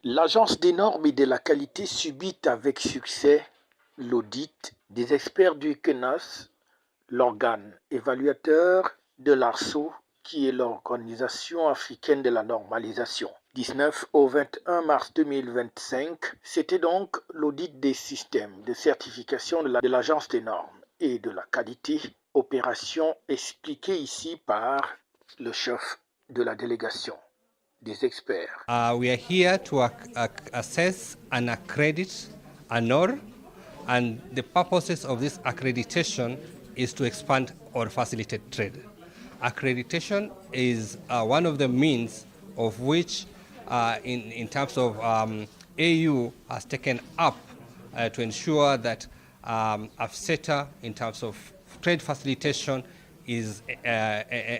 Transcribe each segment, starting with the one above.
L'Agence des normes et de la qualité subit avec succès l'audit des experts du CNAS, l'organe évaluateur de l'ARSO, qui est l'Organisation africaine de la normalisation. 19 au 21 mars 2025, c'était donc l'audit des systèmes de certification de l'Agence des normes et de la qualité, opération expliquée ici par le chef de la délégation des experts. We are here to assess and accredit ANOR, and the purposes of this accreditation is to expand or facilitate trade. Accreditation is one of the means of which, in terms of AU, has taken up to ensure that AFCETA, in terms of trade facilitation, is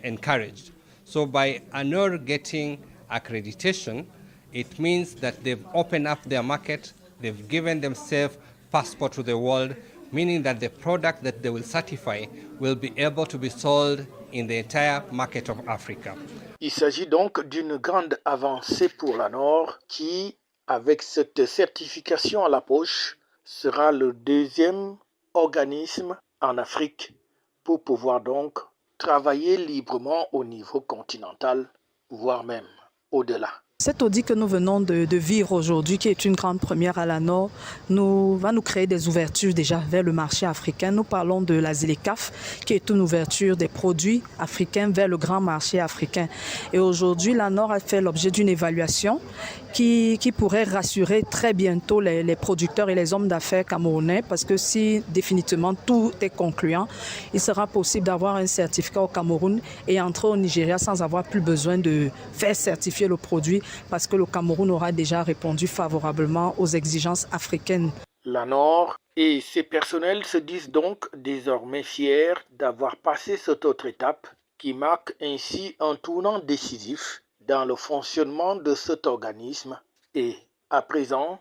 encouraged. So by ANOR getting accreditation, it means that they've opened up their market, they've given themselves passport to the world, meaning that the product that they will certify will be able to be sold in the entire market of Africa. Il s'agit donc d'une grande avancée pour l'ANOR qui, avec cette certification à la poche, sera le deuxième organisme en Afrique pour pouvoir donc travailler librement au niveau continental, voire même au-delà. Cet audit que nous venons de vivre aujourd'hui, qui est une grande première à l'ANOR, va nous créer des ouvertures déjà vers le marché africain. Nous parlons de la ZLECAf, qui est une ouverture des produits africains vers le grand marché africain. Et aujourd'hui, l'ANOR a fait l'objet d'une évaluation qui pourrait rassurer très bientôt les producteurs et les hommes d'affaires camerounais, parce que si définitivement tout est concluant, il sera possible d'avoir un certificat au Cameroun et entrer au Nigeria sans avoir plus besoin de faire certifier le produit, parce que le Cameroun aura déjà répondu favorablement aux exigences africaines. L'ANOR et ses personnels se disent donc désormais fiers d'avoir passé cette autre étape qui marque ainsi un tournant décisif dans le fonctionnement de cet organisme, et à présent,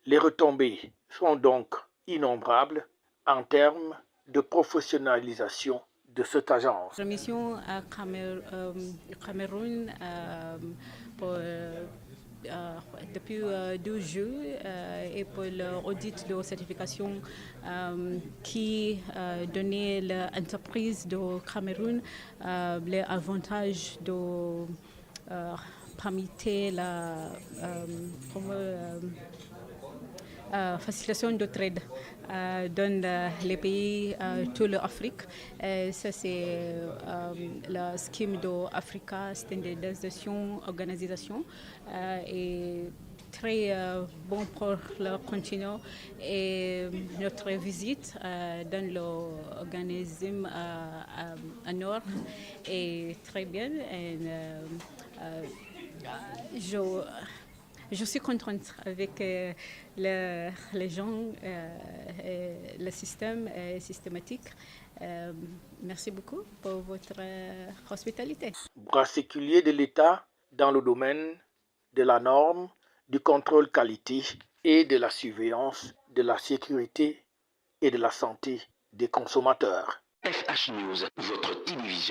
les retombées sont donc innombrables en termes de professionnalisation de cette agence. La mission à Cameroun depuis 12 jours et pour l'audit de certification qui donnait l'entreprise de Cameroun les avantages de permettre la facilitation de trade dans les pays de l'Afrique. Ça, c'est la scheme d'Africa Standardisation Organisation et très bon pour le continent, et notre visite dans l'organisme ANOR est très bien. Et, je suis contente avec les gens, le système systématique. Merci beaucoup pour votre hospitalité. Bras séculier de l'État dans le domaine de la norme, du contrôle qualité et de la surveillance de la sécurité et de la santé des consommateurs. FH News, votre télévision.